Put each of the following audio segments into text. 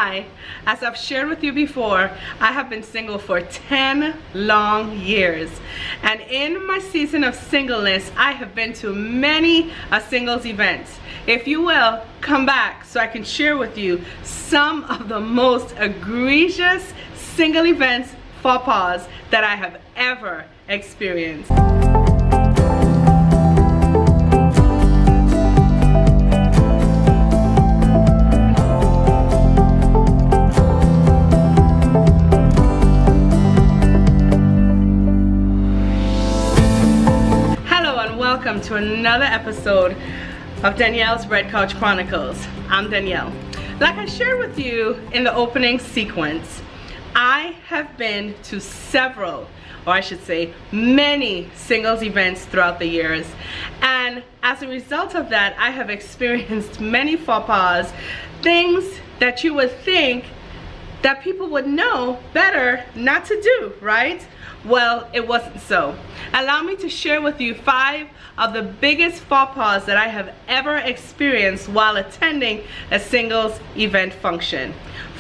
Hi, as I've shared with you before, I have been single for 10 long years. And in my season of singleness, I have been to many singles events. If you will, come back so I can share with you some of the most egregious single events, faux pas, that I have ever experienced. Welcome to another episode of Danielle's Red Couch Chronicles. I'm Danielle. Like I shared with you in the opening sequence, I have been to several, or I should say many singles events throughout the years, and as a result of that, I have experienced many faux pas, things that you would think that people would know better not to do, right? Well, it wasn't so. Allow me to share with you 5 of the biggest faux pas that I have ever experienced while attending a singles event function.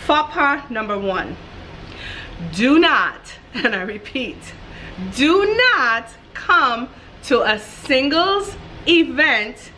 Faux pas number 1. Do not, and I repeat, do not come to a singles event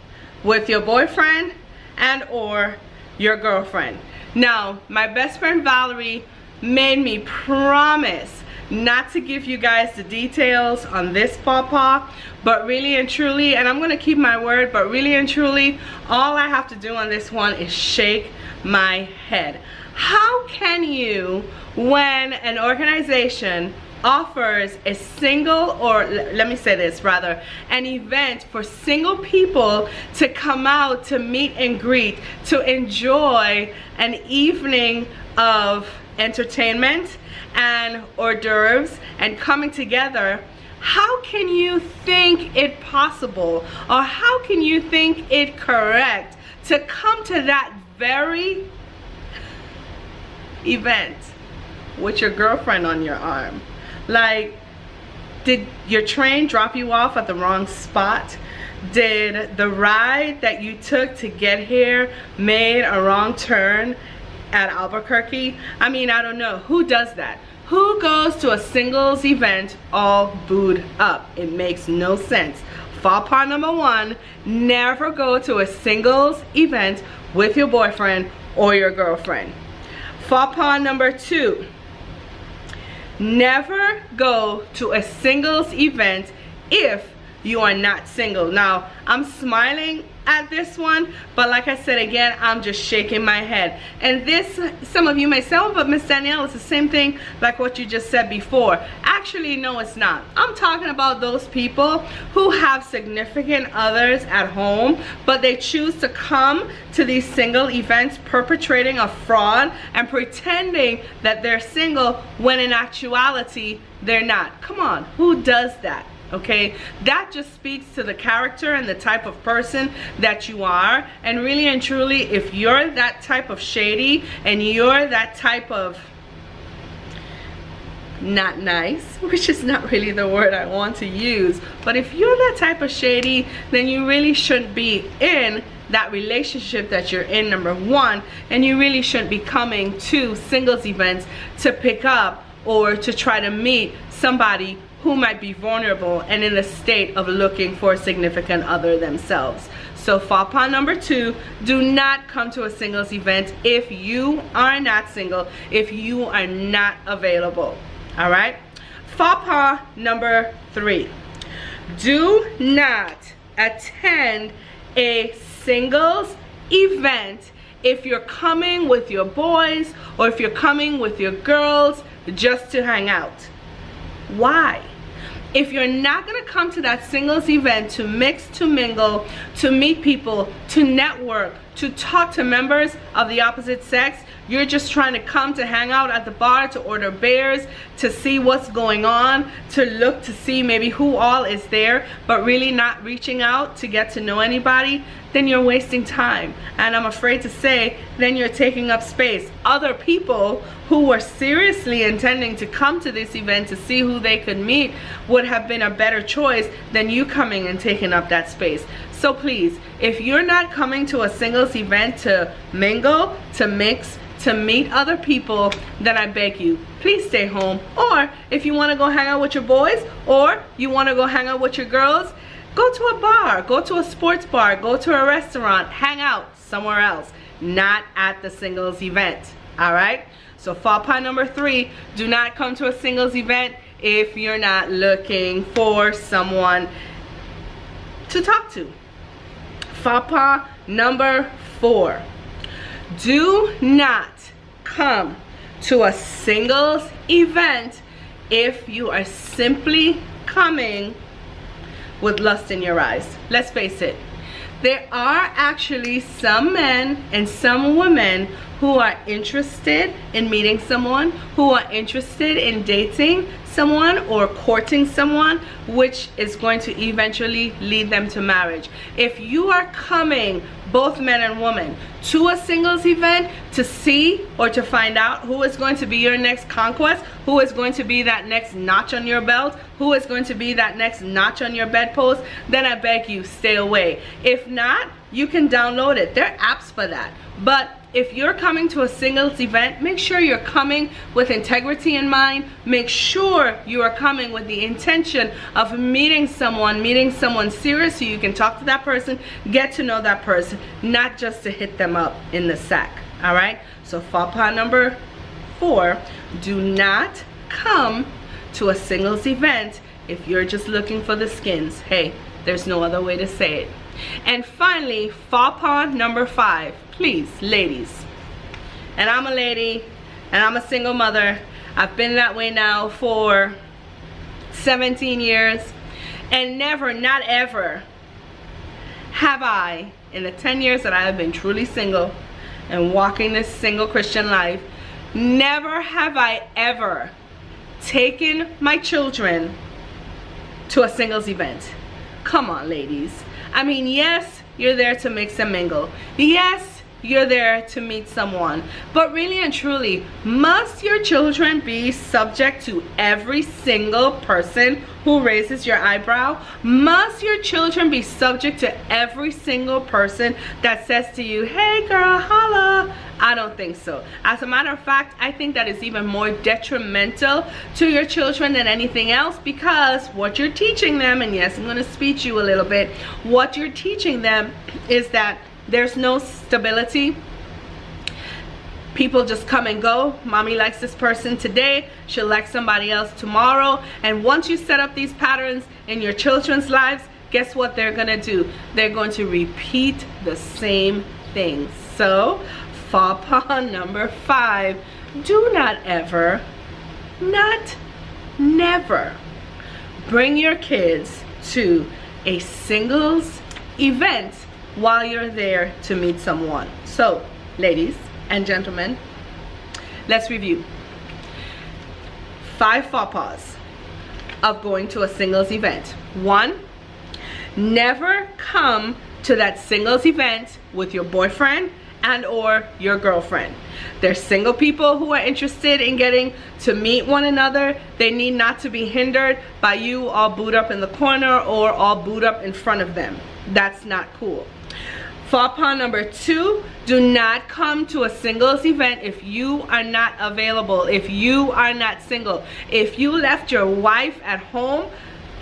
with your boyfriend and or your girlfriend. Now, my best friend Valerie made me promise not to give you guys the details on this faux pas, but really and truly, and I'm gonna keep my word, but really and truly, all I have to do on this one is shake my head. How can you, when an organization offers a single, or let me say this rather, an event for single people to come out to meet and greet, to enjoy an evening of entertainment and hors d'oeuvres and coming together, how can you think it possible, or how can you think it correct to come to that very event with your girlfriend on your arm? Like, did your train drop you off at the wrong spot? Did the ride that you took to get here made a wrong turn at Albuquerque? I mean, I don't know. Who does that? Who goes to a singles event all booed up? It makes no sense. Faux pas number 1, never go to a singles event with your boyfriend or your girlfriend. Faux pas number 2, never go to a singles event if you are not single. Now, I'm smiling at this one, but like I said again, I'm just shaking my head. And this, some of you may say, oh, but Miss Danielle, it's the same thing like what you just said before. Actually, no, it's not. I'm talking about those people who have significant others at home, but they choose to come to these single events perpetrating a fraud and pretending that they're single when in actuality they're not. Come on, who does that? Okay, that just speaks to the character and the type of person that you are. And really and truly, if you're that type of shady and you're that type of not nice, which is not really the word I want to use, but if you're that type of shady, then you really shouldn't be in that relationship that you're in, number 1, and you really shouldn't be coming to singles events to pick up or to try to meet somebody who might be vulnerable and in a state of looking for a significant other themselves. So faux pas number 2, do not come to a singles event if you are not single, if you are not available. All right? Faux pas number 3, do not attend a singles event if you're coming with your boys or if you're coming with your girls just to hang out. Why? If you're not gonna come to that singles event to mix, to mingle, to meet people, to network, to talk to members of the opposite sex, you're just trying to come to hang out at the bar, to order beers, to see what's going on, to look to see maybe who all is there, but really not reaching out to get to know anybody, then you're wasting time. And I'm afraid to say, then you're taking up space. Other people who were seriously intending to come to this event to see who they could meet would have been a better choice than you coming and taking up that space. So please, if you're not coming to a singles event to mingle, to mix, to meet other people, then I beg you, please stay home. Or if you want to go hang out with your boys, or you want to go hang out with your girls, go to a bar, go to a sports bar, go to a restaurant, hang out somewhere else, not at the singles event. All right? So faux pas number 3, do not come to a singles event if you're not looking for someone to talk to. Faux pas number 4, do not come to a singles event if you are simply coming with lust in your eyes. Let's face it, there are actually some men and some women who are interested in meeting someone, who are interested in dating someone or courting someone, which is going to eventually lead them to marriage. If you are coming, both men and women, to a singles event to see or to find out who is going to be your next conquest, who is going to be that next notch on your belt, who is going to be that next notch on your bedpost, then I beg you, stay away. If not, you can download it. There are apps for that. But if you're coming to a singles event, make sure you're coming with integrity in mind. Make sure you are coming with the intention of meeting someone serious, so you can talk to that person, get to know that person, not just to hit them up in the sack. All right? So faux pas number 4, do not come to a singles event if you're just looking for the skins. Hey, there's no other way to say it. And finally, faux pas number 5, please, ladies, and I'm a lady and I'm a single mother. I've been that way now for 17 years, and never, not ever, have I, in the 10 years that I have been truly single and walking this single Christian life, never have I ever taken my children to a singles event. Come on, ladies. I mean, yes, you're there to mix and mingle. Yes, you're there to meet someone. But really and truly, must your children be subject to every single person who raises your eyebrow? Must your children be subject to every single person that says to you, hey girl, holla? I don't think so. As a matter of fact, I think that is even more detrimental to your children than anything else, because what you're teaching them, and yes, I'm going to speech you a little bit, what you're teaching them is that there's no stability. People just come and go. Mommy likes this person today, she'll like somebody else tomorrow. And once you set up these patterns in your children's lives, guess what they're gonna do? They're going to repeat the same things. So faux pas number 5, do not ever, not never, bring your kids to a singles event while you're there to meet someone. So ladies and gentlemen, let's review 5 faux pas of going to a singles event. 1, never come to that singles event with your boyfriend and or your girlfriend. There's single people who are interested in getting to meet one another. They need not to be hindered by you all booed up in the corner or all booed up in front of them. That's not cool. Faux pas number 2, do not come to a singles event if you are not available, if you are not single. If you left your wife at home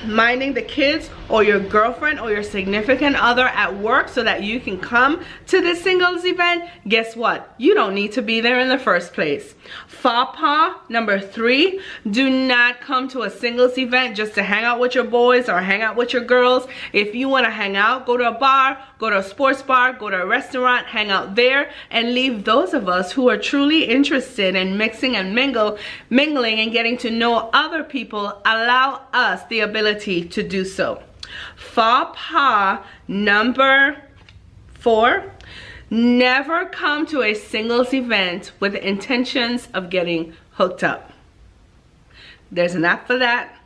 minding the kids, or your girlfriend or your significant other at work so that you can come to this singles event, guess what? You don't need to be there in the first place. Faux pas number 3, do not come to a singles event just to hang out with your boys or hang out with your girls. If you want to hang out, go to a bar, go to a sports bar, go to a restaurant, hang out there, and leave those of us who are truly interested in mixing and mingling and getting to know other people, allow us the ability to do so. Faux pas number 4, never come to a singles event with the intentions of getting hooked up. There's an app for that.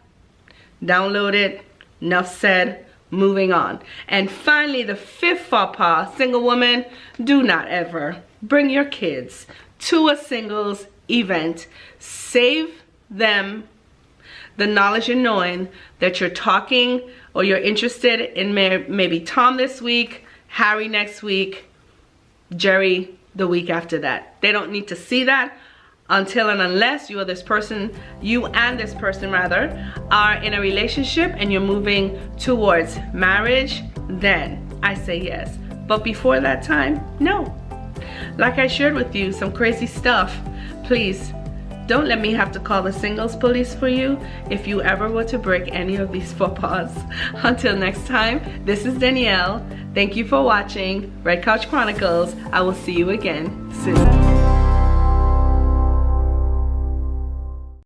Download it. Enough said. Moving on. And finally, the 5th faux pas, single woman, do not ever bring your kids to a singles event. Save them the knowledge and knowing that you're talking or you're interested in maybe Tom this week, Harry next week, Jerry the week after that. They don't need to see that until and unless you and this person rather are in a relationship and you're moving towards marriage. Then I say yes, but before that time, no. Like I shared with you some crazy stuff, please don't let me have to call the singles police for you if you ever were to break any of these faux pas. Until next time, this is Danielle. Thank you for watching Red Couch Chronicles. I will see you again soon.